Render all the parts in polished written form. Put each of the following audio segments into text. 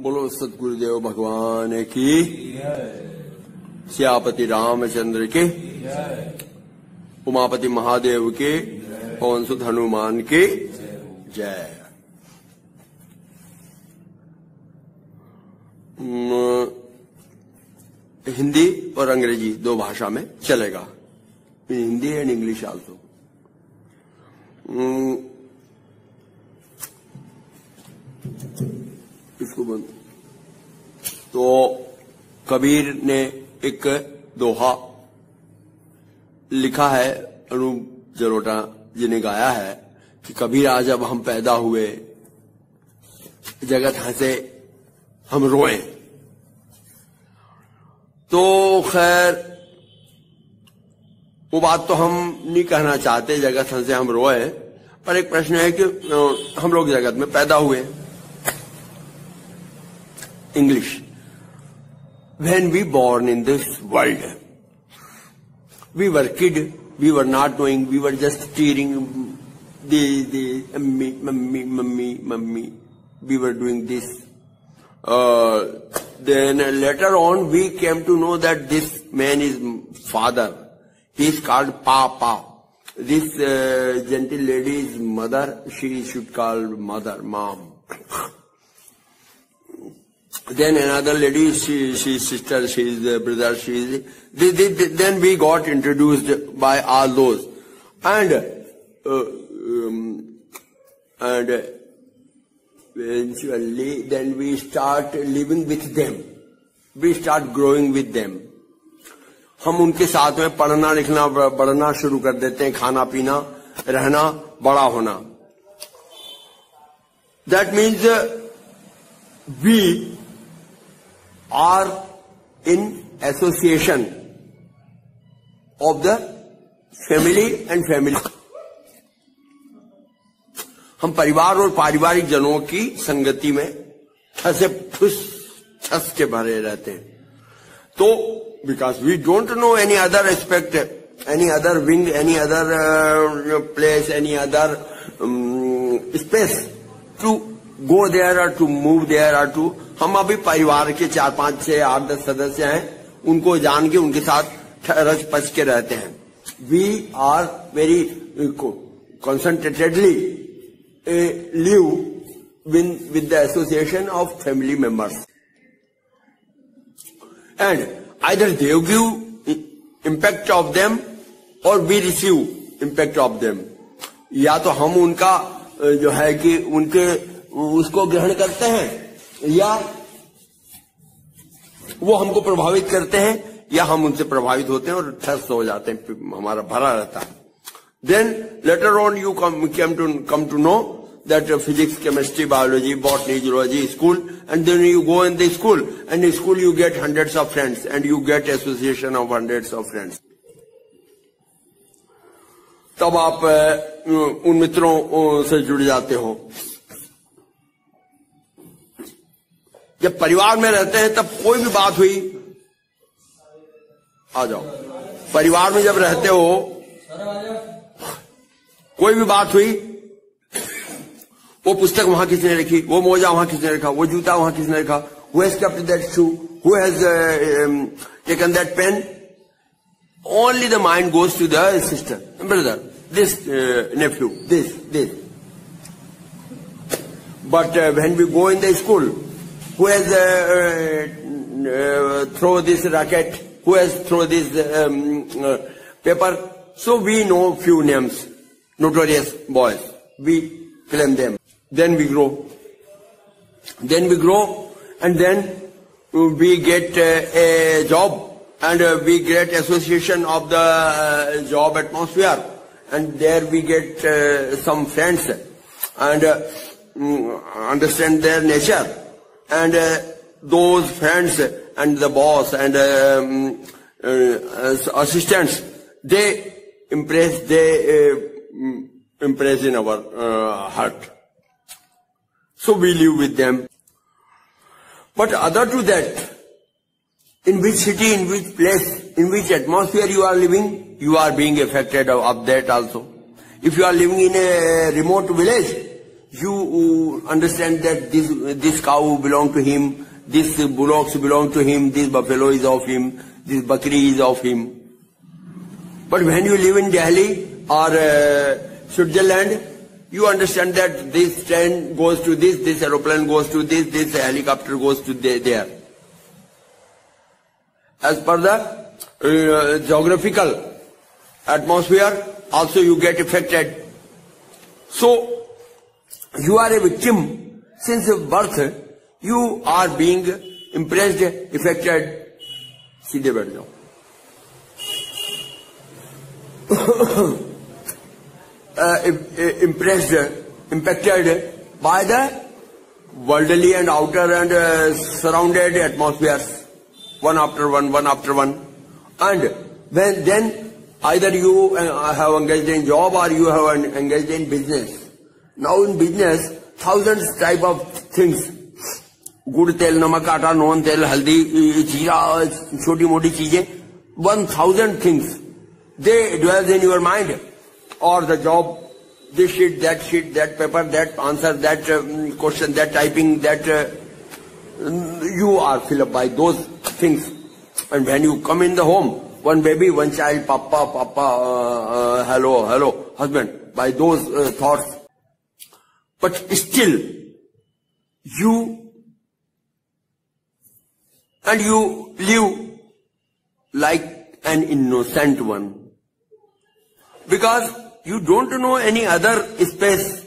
बोलो सतगुरुदेव भगवान की, सियापति रामचंद्र के, उमापति महादेव के, पवन सुत हनुमान के जय। हिंदी और अंग्रेजी दो भाषा में चलेगा, हिंदी एंड इंग्लिश आल्सो। इसको बंद। तो कबीर ने एक दोहा लिखा है, अनूप जलोटा जी ने गाया है कि कबीर आज जब हम पैदा हुए, जगत हंसे हम रोए। तो खैर वो बात तो हम नहीं कहना चाहते, जगत हंसे हम रोए, पर एक प्रश्न है कि हम लोग जगत में पैदा हुए। English. When we born in this world, we were kid, we were not knowing, we were just tearing the mummy, we were doing this. Then later on we came to know that this man is father. He is called Papa. This gentle lady is mother, she should call mother, mom. Then another lady, she is sister, she is brother, she is. Then we got introduced by all those, and eventually, then we start living with them. We start growing with them. हम उनके साथ में पढ़ना लिखना बढ़ना शुरू कर देते हैं, खाना पीना रहना बड़ा होना। That means we are in association of the family and family. हम परिवार और पारिवारिक जनों की संगति में फंसे फुस छस के भरे रहते हैं। तो because we don't know any other aspect, any other wing, any other place, any other space to go there or to move there or to, हम अभी परिवार के 4, 5, 6, 8, 10 सदस्य हैं, उनको जान के उनके साथ रच पच के रहते हैं। We are very concentratedly live with the association of family members, and either they give impact of them or we receive impact of them. या तो हम उनका जो है कि उनके उसको ग्रहण करते हैं, या वो हमको प्रभावित करते हैं, या हम उनसे प्रभावित होते हैं और ठस हो जाते हैं, हमारा भरा रहता है। Then later on you come to know that physics, chemistry, biology, botany, zoology, school, and then you go in the school, and in school you get hundreds of friends, and you get association of hundreds of friends. तब आप उन मित्रों से जुड़ जाते हो। जब परिवार में रहते हैं तब कोई भी बात हुई, आ जाओ, परिवार में जब रहते हो कोई भी बात हुई, वो पुस्तक वहां किसने लिखी, वो मोजा वहां किसने रखा, वो जूता वहां किसने रखा, who has kept that shoe, who has taken that pen, only the mind goes to the sister, brother, this nephew, this. But when we go in the school, who has throw this racket, who has throw this paper, so we know few names, notorious boys, we claim them. Then we grow, and then we get a job, and we get association of the job atmosphere, and there we get some friends, and understand their nature, and those friends and the boss and assistants, they impress in our heart. So we live with them. But other to that, in which city, in which place, in which atmosphere you are living, you are being affected of that also. If you are living in a remote village, You understand that this cow belongs to him, this bullocks belong to him, this buffalo is of him, this bakri is of him. But when you live in Delhi or Switzerland, you understand that this train goes to this aeroplane goes to this helicopter goes to there. As per the geographical atmosphere, also you get affected. So, you are a victim since birth. You are being impressed, affected. सीधे बैठ जाओ. Impressed, impacted by the worldly and outer and surrounded atmospheres, one after one. And then either you have engaged in job or you have engaged in business. Now in business, thousands type of things. Good tel, namak, atta, non tel, haldi, jeera, choti moti cheezein, 1,000 things. They dwell in your mind. Or the job, this sheet, that paper, that answer, that question, that typing, that you are filled up by those things. And when you come in the home, one baby, one child, papa, hello, husband, by those thoughts. But still, you live like an innocent one. Because you don't know any other space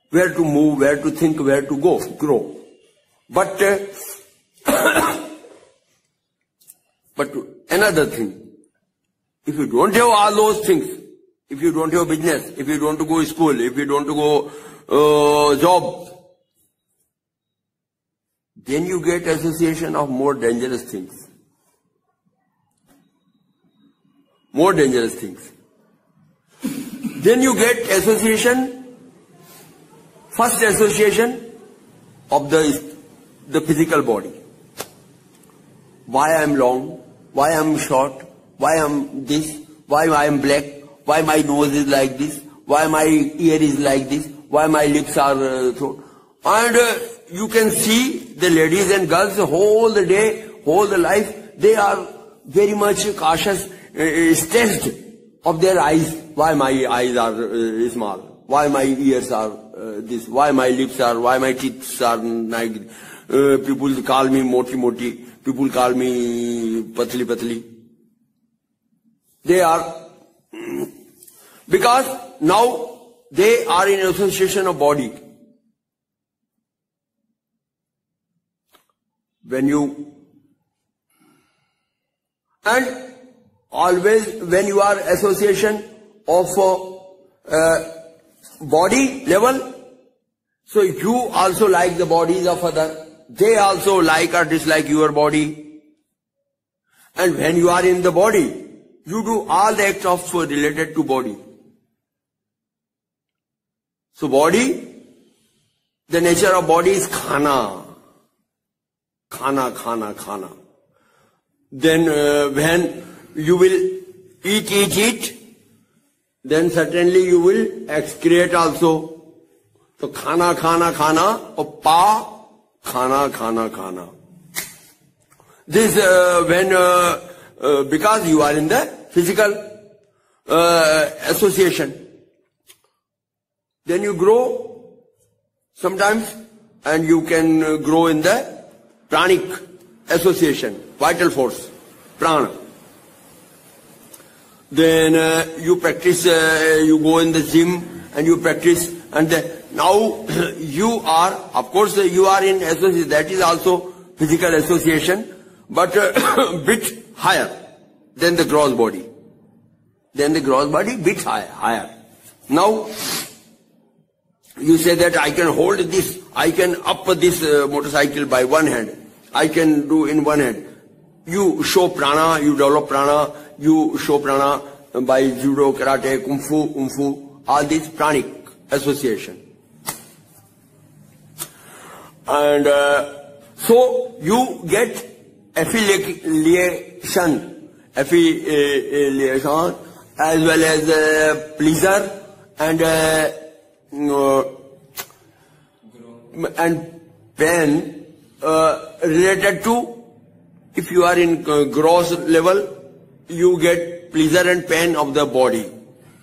where to move, where to think, where to grow. But another thing, if you don't have all those things, if you don't have business, if you don't go to school, if you don't go job, then you get association of more dangerous things. More dangerous things. Then you get first association of the physical body. Why I am long, why I am short, why I am this, why I am black, why my nose is like this, why my ear is like this, why my lips are throat. And you can see the ladies and girls whole the day, whole the life, they are very much cautious, stressed of their eyes. Why my eyes are small? Why my ears are this? Why my lips are? Why my teeth are like? People call me moti. People call me patli. They are because now they are in association of body. And always when you are association of body level, so you also like the bodies of other. They also like or dislike your body. And when you are in the body, you do all the acts of related to body. So body, the nature of body is khana. Khana. Then when you will eat, then certainly you will excrete also. So khana, or pa, khana. This when because you are in the physical association. Then you grow sometimes, and you can grow in the pranic association, vital force, prana. Then you practice, you go in the gym and you practice, and now you are, of course, you are in association. That is also physical association, but bit higher than the gross body. Bit higher. Now you say that I can hold this, I can up this motorcycle by one hand, I can do in one hand. You show prana, you develop prana, you show prana by judo, karate, kung fu, all this pranic association. And so you get affiliation as well as pleasure and and pain related to, if you are in gross level, you get pleasure and pain of the body.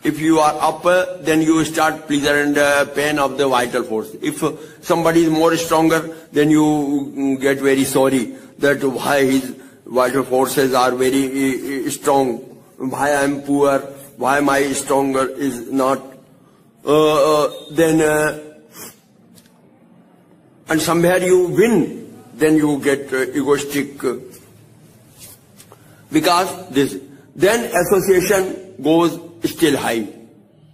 If you are up, then you start pleasure and pain of the vital force. If somebody is more stronger, then you get very sorry that why his vital forces are very strong, why I am poor, why my stronger is not. And somewhere you win, then you get egoistic. Because this, then association goes still high.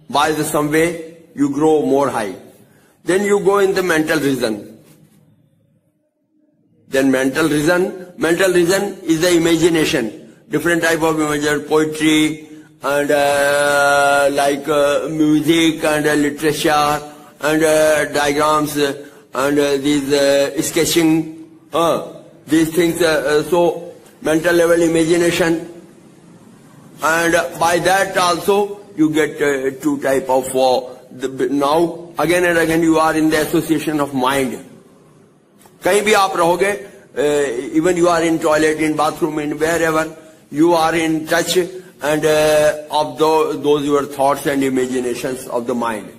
By the some way, you grow more high. Then you go in the mental reason. Then mental reason is the imagination. Different type of imagination, poetry and like music and literature and diagrams and these sketching, these things. So mental level imagination. And by that also you get two type of, now again and again you are in the association of mind. Kahin bhi aap rahoge, even you are in toilet, in bathroom, in wherever, you are in touch and of those your thoughts and imaginations of the mind.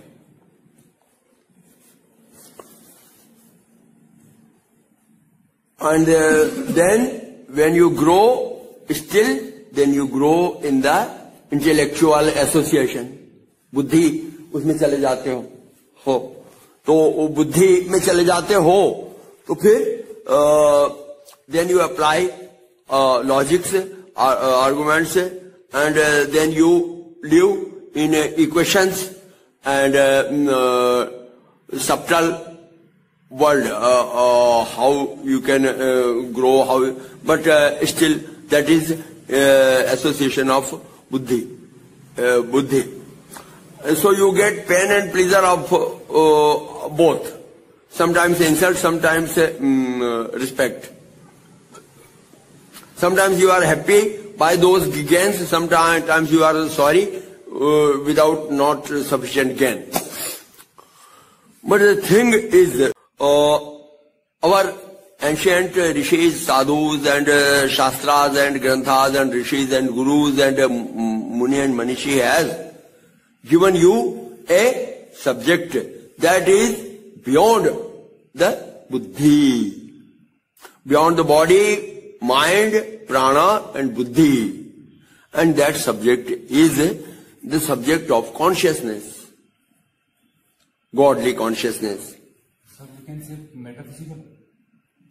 And then when you grow still, then you grow in the intellectual association. बुद्धि उसमें चले जाते हो तो बुद्धि में चले जाते हो तो फिर then you apply logics, arguments, and then you live in equations and subtle world, how you can grow, but still that is association of buddhi. So you get pain and pleasure of both. Sometimes insult, sometimes respect. Sometimes you are happy by those gains, sometimes you are sorry without not sufficient gain. But the thing is, our ancient rishis, sadhus and shastras and granthas and rishis and gurus and muni and manishi has given you a subject that is beyond the buddhi, beyond the body, mind, prana and buddhi. And that subject is the subject of consciousness, godly consciousness. So you can say metaphysical?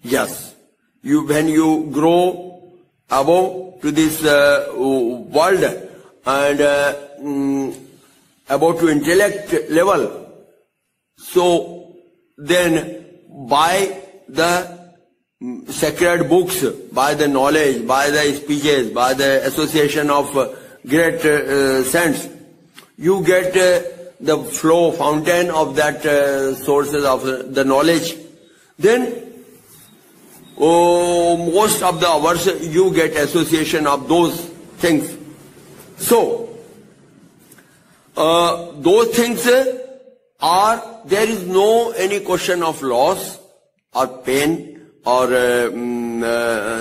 Yes. When you grow above to this world and above to intellect level, so then by the sacred books, by the knowledge, by the speeches, by the association of great saints, you get the flow, fountain of that sources of the knowledge. Then most of the hours you get association of those things. So those things are, there is no any question of loss or pain or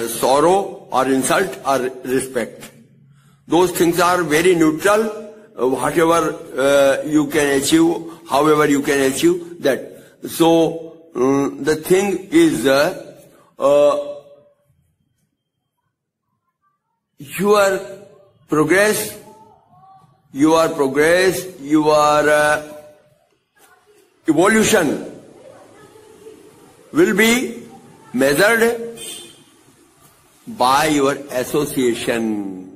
sorrow or insult or respect. Those things are very neutral. Whatever you can achieve, however you can achieve that. So the thing is your progress, your evolution will be measured by your association.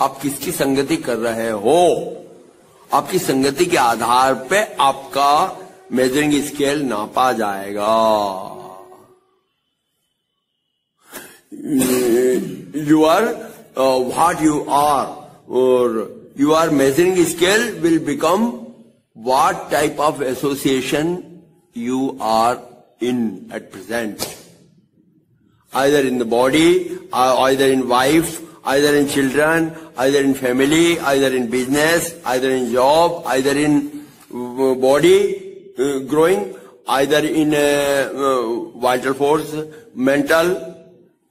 आप किसकी संगति कर रहे हो, आपकी संगति के आधार पे आपका मेजरिंग स्केल नापा जाएगा. You are what you are, or your measuring scale will become what type of association you are in at present. Either in the body, either in wife, either in children, either in family, either in business, either in job, either in body growing, either in vital force, mental,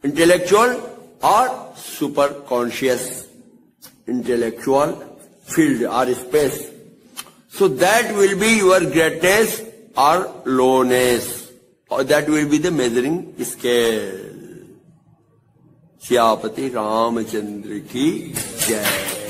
intellectual or super conscious intellectual field or space. So that will be your greatness or lowness, or that will be the measuring scale. Siyapati Ramchandra की जय।